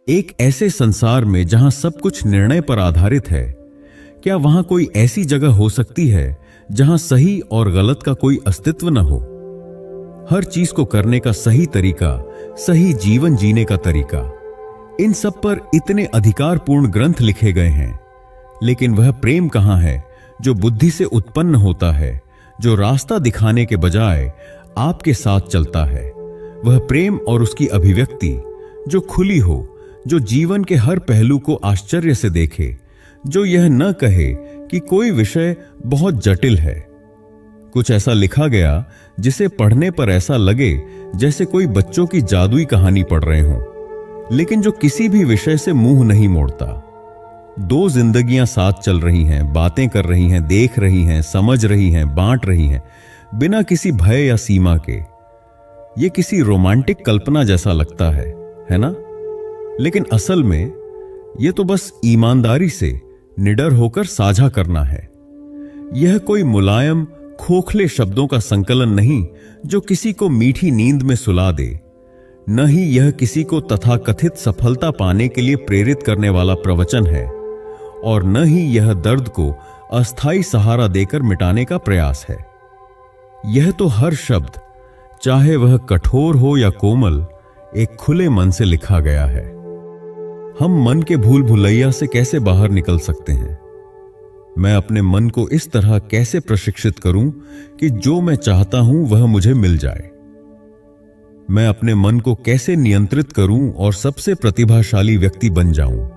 एक ऐसे संसार में जहां सब कुछ निर्णय पर आधारित है, क्या वहां कोई ऐसी जगह हो सकती है जहां सही और गलत का कोई अस्तित्व न हो? हर चीज को करने का सही तरीका, सही जीवन जीने का तरीका, इन सब पर इतने अधिकारपूर्ण ग्रंथ लिखे गए हैं, लेकिन वह प्रेम कहां है जो बुद्धि से उत्पन्न होता है, जो रास्ता दिखाने के बजाय आपके साथ चलता है? वह प्रेम और उसकी अभिव्यक्ति जो खुली हो, जो जीवन के हर पहलू को आश्चर्य से देखे, जो यह न कहे कि कोई विषय बहुत जटिल है। कुछ ऐसा लिखा गया जिसे पढ़ने पर ऐसा लगे जैसे कोई बच्चों की जादुई कहानी पढ़ रहे हों, लेकिन जो किसी भी विषय से मुंह नहीं मोड़ता। दो जिंदगियां साथ चल रही हैं, बातें कर रही हैं, देख रही हैं, समझ रही हैं, बांट रही हैं, बिना किसी भय या सीमा के। यह किसी रोमांटिक कल्पना जैसा लगता है ना? लेकिन असल में यह तो बस ईमानदारी से निडर होकर साझा करना है। यह कोई मुलायम खोखले शब्दों का संकलन नहीं जो किसी को मीठी नींद में सुला दे, न ही यह किसी को तथाकथित सफलता पाने के लिए प्रेरित करने वाला प्रवचन है, और न ही यह दर्द को अस्थायी सहारा देकर मिटाने का प्रयास है। यह तो हर शब्द, चाहे वह कठोर हो या कोमल, एक खुले मन से लिखा गया है। हम मन के भूल भुलैया से कैसे बाहर निकल सकते हैं? मैं अपने मन को इस तरह कैसे प्रशिक्षित करूं कि जो मैं चाहता हूं वह मुझे मिल जाए? मैं अपने मन को कैसे नियंत्रित करूं और सबसे प्रतिभाशाली व्यक्ति बन जाऊं?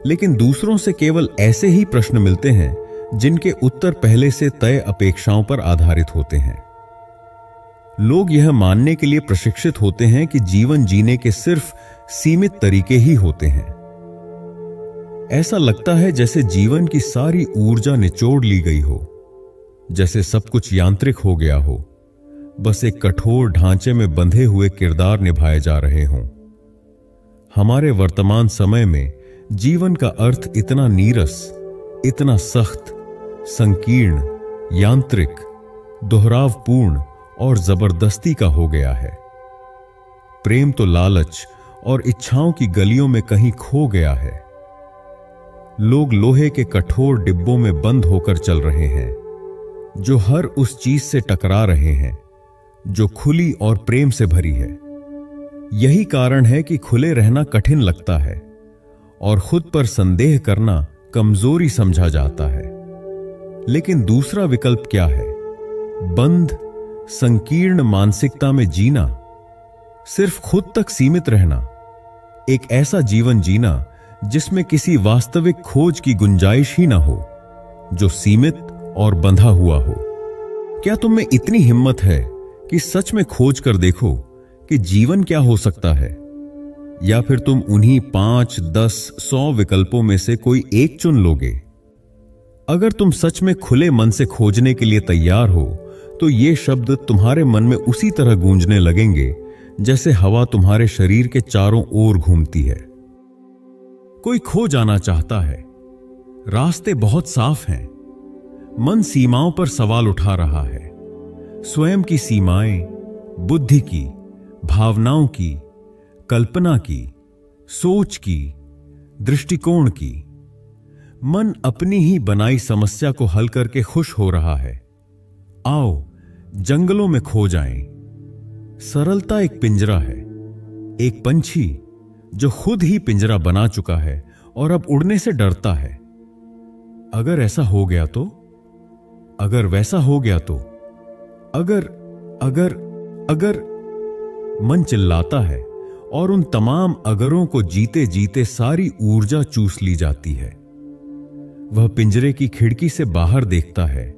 लेकिन दूसरों से केवल ऐसे ही प्रश्न मिलते हैं जिनके उत्तर पहले से तय अपेक्षाओं पर आधारित होते हैं। लोग यह मानने के लिए प्रशिक्षित होते हैं कि जीवन जीने के सिर्फ सीमित तरीके ही होते हैं। ऐसा लगता है जैसे जीवन की सारी ऊर्जा निचोड़ ली गई हो, जैसे सब कुछ यांत्रिक हो गया हो, बस एक कठोर ढांचे में बंधे हुए किरदार निभाए जा रहे हों। हमारे वर्तमान समय में जीवन का अर्थ इतना नीरस, इतना सख्त, संकीर्ण, यांत्रिक, दोहरावपूर्ण और जबरदस्ती का हो गया है। प्रेम तो लालच और इच्छाओं की गलियों में कहीं खो गया है। लोग लोहे के कठोर डिब्बों में बंद होकर चल रहे हैं, जो हर उस चीज से टकरा रहे हैं जो खुली और प्रेम से भरी है। यही कारण है कि खुले रहना कठिन लगता है और खुद पर संदेह करना कमजोरी समझा जाता है। लेकिन दूसरा विकल्प क्या है? बंद, संकीर्ण मानसिकता में जीना, सिर्फ खुद तक सीमित रहना, एक ऐसा जीवन जीना जिसमें किसी वास्तविक खोज की गुंजाइश ही ना हो, जो सीमित और बंधा हुआ हो। क्या तुम में इतनी हिम्मत है कि सच में खोज कर देखो कि जीवन क्या हो सकता है? या फिर तुम उन्हीं 5, 10, 100 विकल्पों में से कोई एक चुन लोगे? अगर तुम सच में खुले मन से खोजने के लिए तैयार हो, तो ये शब्द तुम्हारे मन में उसी तरह गूंजने लगेंगे जैसे हवा तुम्हारे शरीर के चारों ओर घूमती है। कोई खो जाना चाहता है, रास्ते बहुत साफ हैं, मन सीमाओं पर सवाल उठा रहा है, स्वयं की सीमाएं, बुद्धि की, भावनाओं की, कल्पना की, सोच की, दृष्टिकोण की। मन अपनी ही बनाई समस्या को हल करके खुश हो रहा है। आओ जंगलों में खो जाएं। सरलता एक पिंजरा है, एक पंछी जो खुद ही पिंजरा बना चुका है और अब उड़ने से डरता है। अगर ऐसा हो गया तो, अगर वैसा हो गया तो, अगर अगर अगर मन चिल्लाता है और उन तमाम अगरों को जीते जीते सारी ऊर्जा चूस ली जाती है। वह पिंजरे की खिड़की से बाहर देखता है,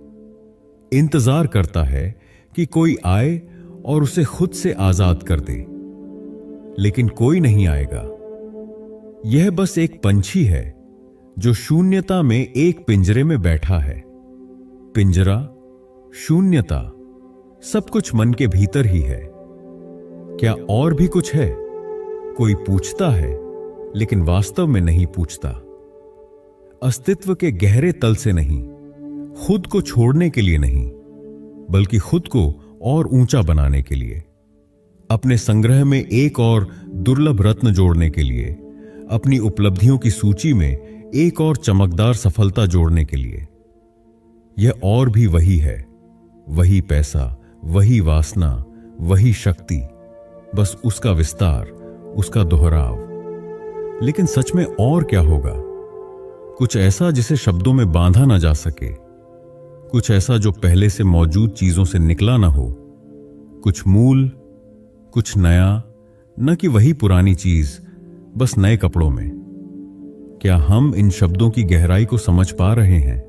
इंतजार करता है कि कोई आए और उसे खुद से आजाद कर दे, लेकिन कोई नहीं आएगा। यह बस एक पंछी है जो शून्यता में एक पिंजरे में बैठा है। पिंजरा, शून्यता, सब कुछ मन के भीतर ही है। क्या और भी कुछ है? कोई पूछता है, लेकिन वास्तव में नहीं पूछता। अस्तित्व के गहरे तल से नहीं, खुद को छोड़ने के लिए नहीं, बल्कि खुद को और ऊंचा बनाने के लिए। अपने संग्रह में एक और दुर्लभ रत्न जोड़ने के लिए, अपनी उपलब्धियों की सूची में एक और चमकदार सफलता जोड़ने के लिए। यह और भी वही है, वही पैसा, वही वासना, वही शक्ति, बस उसका विस्तार, उसका दोहराव। लेकिन सच में और क्या होगा? कुछ ऐसा जिसे शब्दों में बांधा ना जा सके, कुछ ऐसा जो पहले से मौजूद चीजों से निकला ना हो, कुछ मूल, कुछ नया, न कि वही पुरानी चीज बस नए कपड़ों में। क्या हम इन शब्दों की गहराई को समझ पा रहे हैं?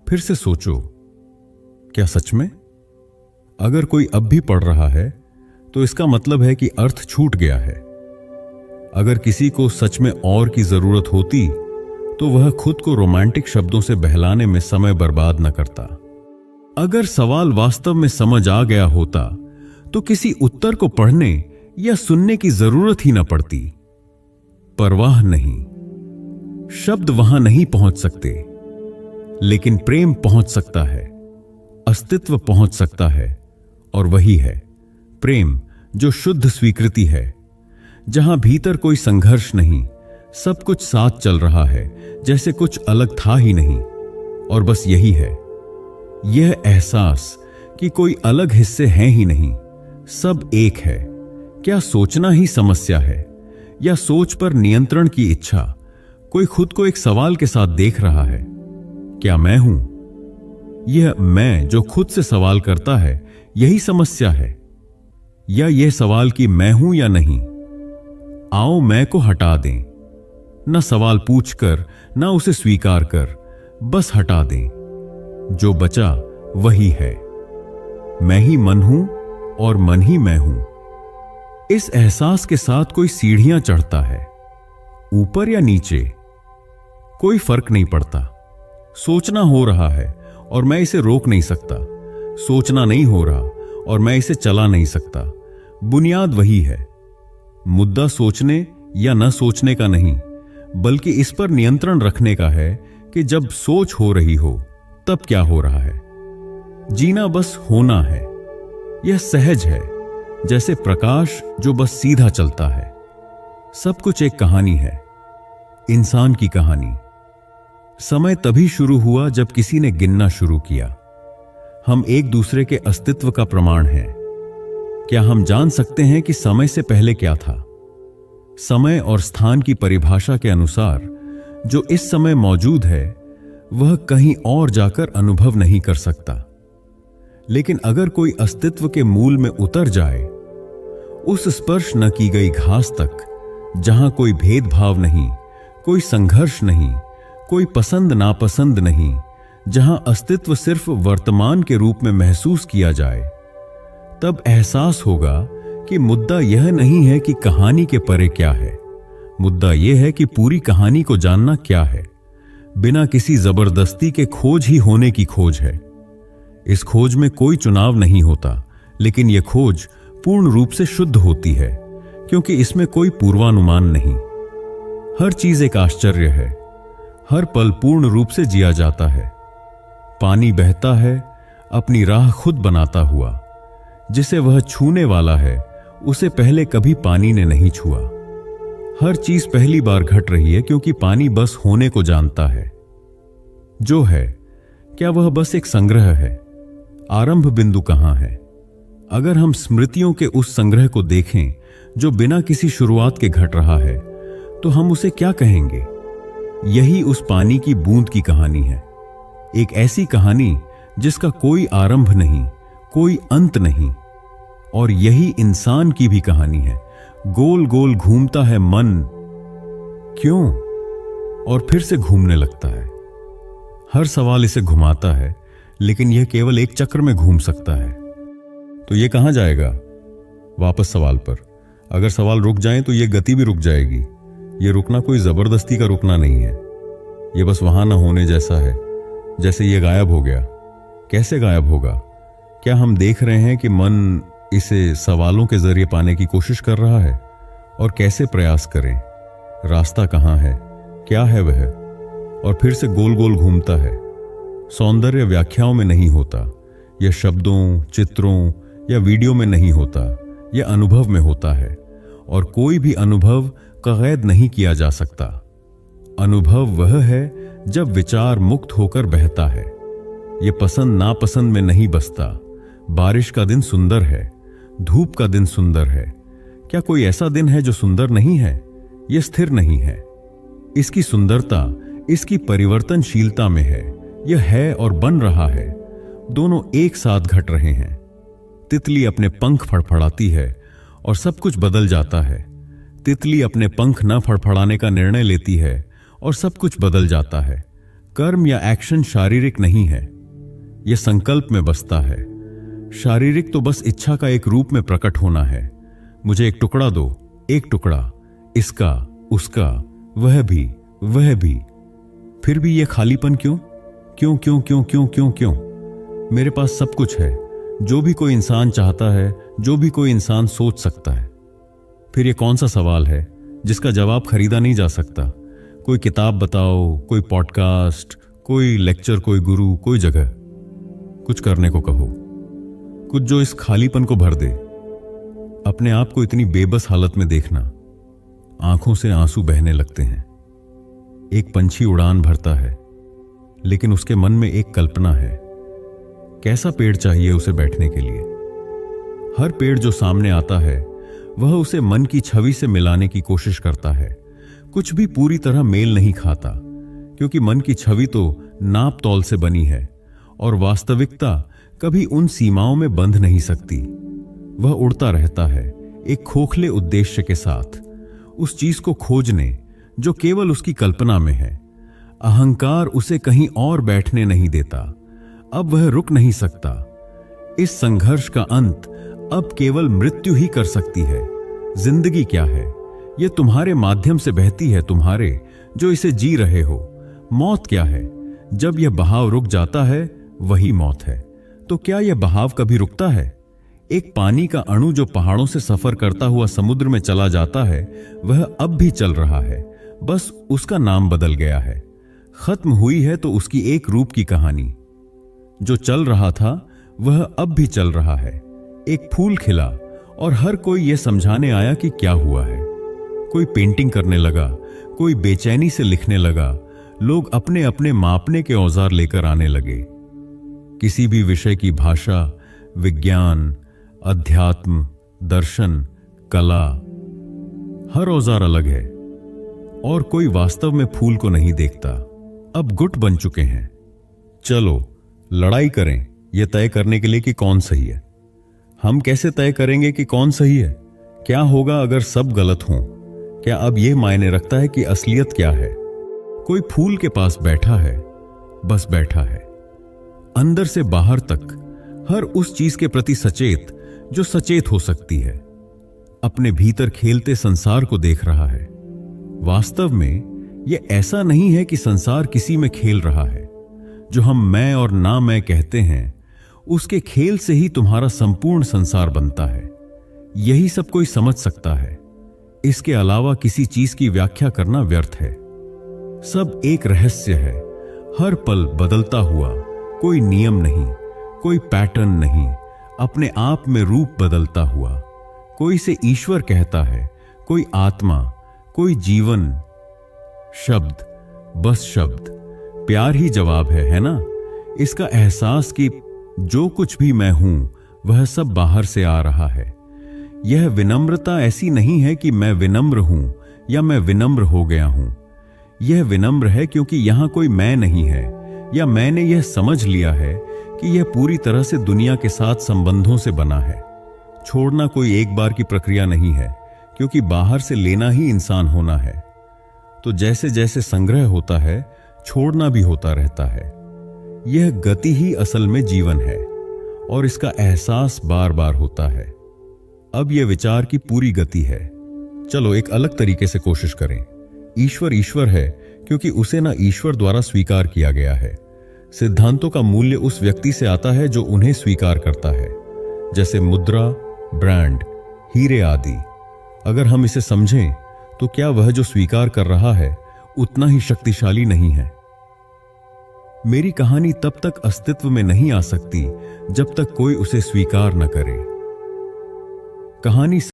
फिर से सोचो, क्या सच में? अगर कोई अब भी पढ़ रहा है तो इसका मतलब है कि अर्थ छूट गया है। अगर किसी को सच में और की जरूरत होती तो वह खुद को रोमांटिक शब्दों से बहलाने में समय बर्बाद न करता। अगर सवाल वास्तव में समझ आ गया होता तो किसी उत्तर को पढ़ने या सुनने की जरूरत ही न पड़ती। परवाह नहीं, शब्द वहां नहीं पहुंच सकते, लेकिन प्रेम पहुंच सकता है, अस्तित्व पहुंच सकता है। और वही है प्रेम, जो शुद्ध स्वीकृति है, जहां भीतर कोई संघर्ष नहीं, सब कुछ साथ चल रहा है, जैसे कुछ अलग था ही नहीं। और बस यही है, यह एहसास कि कोई अलग हिस्से हैं ही नहीं, सब एक है। क्या सोचना ही समस्या है, या सोच पर नियंत्रण की इच्छा? कोई खुद को एक सवाल के साथ देख रहा है, क्या मैं हूं? यह मैं जो खुद से सवाल करता है, यही समस्या है। या यह सवाल कि मैं हूं या नहीं? आओ मैं को हटा दें, न सवाल पूछकर, न उसे स्वीकार कर, बस हटा दें। जो बचा वही है, मैं ही मन हूं और मन ही मैं हूं। इस एहसास के साथ कोई सीढ़ियां चढ़ता है, ऊपर या नीचे, कोई फर्क नहीं पड़ता। सोचना हो रहा है और मैं इसे रोक नहीं सकता, सोचना नहीं हो रहा और मैं इसे चला नहीं सकता। बुनियाद वही है। मुद्दा सोचने या न सोचने का नहीं, बल्कि इस पर नियंत्रण रखने का है कि जब सोच हो रही हो तब क्या हो रहा है। जीना बस होना है। यह सहज है, जैसे प्रकाश जो बस सीधा चलता है। सब कुछ एक कहानी है, इंसान की कहानी। समय तभी शुरू हुआ जब किसी ने गिनना शुरू किया। हम एक दूसरे के अस्तित्व का प्रमाण हैं। क्या हम जान सकते हैं कि समय से पहले क्या था? समय और स्थान की परिभाषा के अनुसार जो इस समय मौजूद है वह कहीं और जाकर अनुभव नहीं कर सकता। लेकिन अगर कोई अस्तित्व के मूल में उतर जाए, उस स्पर्श न की गई घास तक, जहां कोई भेदभाव नहीं, कोई संघर्ष नहीं, कोई पसंद नापसंद नहीं, जहां अस्तित्व सिर्फ वर्तमान के रूप में महसूस किया जाए, तब एहसास होगा कि मुद्दा यह नहीं है कि कहानी के परे क्या है। मुद्दा यह है कि पूरी कहानी को जानना क्या है। बिना किसी जबरदस्ती के खोज ही होने की खोज है। इस खोज में कोई चुनाव नहीं होता, लेकिन यह खोज पूर्ण रूप से शुद्ध होती है, क्योंकि इसमें कोई पूर्वानुमान नहीं। हर चीज एक आश्चर्य है, हर पल पूर्ण रूप से जिया जाता है। पानी बहता है, अपनी राह खुद बनाता हुआ। जिसे वह छूने वाला है, उसे पहले कभी पानी ने नहीं छुआ। हर चीज पहली बार घट रही है, क्योंकि पानी बस होने को जानता है। जो है, क्या वह बस एक संग्रह है? आरंभ बिंदु कहां है? अगर हम स्मृतियों के उस संग्रह को देखें जो बिना किसी शुरुआत के घट रहा है, तो हम उसे क्या कहेंगे? यही उस पानी की बूंद की कहानी है। एक ऐसी कहानी जिसका कोई आरंभ नहीं, कोई अंत नहीं। और यही इंसान की भी कहानी है। गोल गोल घूमता है मन, क्यों? और फिर से घूमने लगता है। हर सवाल इसे घुमाता है, लेकिन यह केवल एक चक्र में घूम सकता है। तो यह कहां जाएगा? वापस सवाल पर। अगर सवाल रुक जाए तो यह गति भी रुक जाएगी। यह रुकना कोई जबरदस्ती का रुकना नहीं है। यह बस वहां ना होने जैसा है, जैसे यह गायब हो गया। कैसे गायब होगा? क्या हम देख रहे हैं कि मन इसे सवालों के जरिए पाने की कोशिश कर रहा है? और कैसे प्रयास करें? रास्ता कहां है? क्या है वह? और फिर से गोल गोल घूमता है। सौंदर्य व्याख्याओं में नहीं होता, यह शब्दों, चित्रों या वीडियो में नहीं होता, यह अनुभव में होता है। और कोई भी अनुभव का कैद नहीं किया जा सकता। अनुभव वह है जब विचार मुक्त होकर बहता है। यह पसंद नापसंद में नहीं बसता। बारिश का दिन सुंदर है, धूप का दिन सुंदर है। क्या कोई ऐसा दिन है जो सुंदर नहीं है? यह स्थिर नहीं है। इसकी सुंदरता इसकी परिवर्तनशीलता में है। यह है और बन रहा है, दोनों एक साथ घट रहे हैं। तितली अपने पंख फड़फड़ाती है और सब कुछ बदल जाता है। तितली अपने पंख न फड़फड़ाने का निर्णय लेती है और सब कुछ बदल जाता है। कर्म या एक्शन शारीरिक नहीं है, यह संकल्प में बसता है। शारीरिक तो बस इच्छा का एक रूप में प्रकट होना है। मुझे एक टुकड़ा दो, एक टुकड़ा, इसका, उसका, वह भी, वह भी। फिर भी यह खालीपन क्यों? क्यों क्यों क्यों क्यों क्यों क्यों? मेरे पास सब कुछ है, जो भी कोई इंसान चाहता है, जो भी कोई इंसान सोच सकता है। फिर यह कौन सा सवाल है जिसका जवाब खरीदा नहीं जा सकता? कोई किताब बताओ, कोई पॉडकास्ट, कोई लेक्चर, कोई गुरु, कोई जगह। कुछ करने को कहो, कुछ जो इस खालीपन को भर दे। अपने आप को इतनी बेबस हालत में देखना, आंखों से आंसू बहने लगते हैं। एक पंछी उड़ान भरता है, लेकिन उसके मन में एक कल्पना है। कैसा पेड़ चाहिए उसे बैठने के लिए? हर पेड़ जो सामने आता है वह उसे मन की छवि से मिलाने की कोशिश करता है। कुछ भी पूरी तरह मेल नहीं खाता, क्योंकि मन की छवि तो नाप तौल से बनी है और वास्तविकता कभी उन सीमाओं में बंध नहीं सकती। वह उड़ता रहता है एक खोखले उद्देश्य के साथ, उस चीज को खोजने जो केवल उसकी कल्पना में है। अहंकार उसे कहीं और बैठने नहीं देता। अब वह रुक नहीं सकता। इस संघर्ष का अंत अब केवल मृत्यु ही कर सकती है। जिंदगी क्या है? यह तुम्हारे माध्यम से बहती है, तुम्हारे जो इसे जी रहे हो। मौत क्या है? जब यह बहाव रुक जाता है वही मौत है। तो क्या यह बहाव कभी रुकता है? एक पानी का अणु जो पहाड़ों से सफर करता हुआ समुद्र में चला जाता है, वह अब भी चल रहा है, बस उसका नाम बदल गया है। खत्म हुई है तो उसकी एक रूप की कहानी। जो चल रहा था वह अब भी चल रहा है। एक फूल खिला और हर कोई यह समझाने आया कि क्या हुआ है। कोई पेंटिंग करने लगा, कोई बेचैनी से लिखने लगा। लोग अपने अपने मापने के औजार लेकर आने लगे। किसी भी विषय की भाषा, विज्ञान, अध्यात्म, दर्शन, कला, हर औजार अलग है और कोई वास्तव में फूल को नहीं देखता। अब गुट बन चुके हैं। चलो लड़ाई करें यह तय करने के लिए कि कौन सही है। हम कैसे तय करेंगे कि कौन सही है? क्या होगा अगर सब गलत हों? क्या अब यह मायने रखता है कि असलियत क्या है? कोई फूल के पास बैठा है, बस बैठा है। अंदर से बाहर तक हर उस चीज के प्रति सचेत जो सचेत हो सकती है। अपने भीतर खेलते संसार को देख रहा है। वास्तव में यह ऐसा नहीं है कि संसार किसी में खेल रहा है। जो हम मैं और ना मैं कहते हैं, उसके खेल से ही तुम्हारा संपूर्ण संसार बनता है। यही सब कोई समझ सकता है। इसके अलावा किसी चीज की व्याख्या करना व्यर्थ है। सब एक रहस्य है, हर पल बदलता हुआ। कोई नियम नहीं, कोई पैटर्न नहीं, अपने आप में रूप बदलता हुआ। कोई से ईश्वर कहता है, कोई आत्मा, कोई जीवन। शब्द, बस शब्द। प्यार ही जवाब है ना? इसका एहसास कि जो कुछ भी मैं हूं वह सब बाहर से आ रहा है। यह विनम्रता ऐसी नहीं है कि मैं विनम्र हूं या मैं विनम्र हो गया हूं। यह विनम्र है क्योंकि यहां कोई मैं नहीं है, या मैंने यह समझ लिया है कि यह पूरी तरह से दुनिया के साथ संबंधों से बना है। छोड़ना कोई एक बार की प्रक्रिया नहीं है, क्योंकि बाहर से लेना ही इंसान होना है। तो जैसे जैसे संग्रह होता है, छोड़ना भी होता रहता है। यह गति ही असल में जीवन है और इसका एहसास बार बार होता है। अब यह विचार की पूरी गति है। चलो एक अलग तरीके से कोशिश करें। ईश्वर ईश्वर है क्योंकि उसे ना ईश्वर द्वारा स्वीकार किया गया है। सिद्धांतों का मूल्य उस व्यक्ति से आता है जो उन्हें स्वीकार करता है, जैसे मुद्रा, ब्रांड, हीरे आदि। अगर हम इसे समझें तो क्या वह जो स्वीकार कर रहा है उतना ही शक्तिशाली नहीं है? मेरी कहानी तब तक अस्तित्व में नहीं आ सकती जब तक कोई उसे स्वीकार न करे। कहानी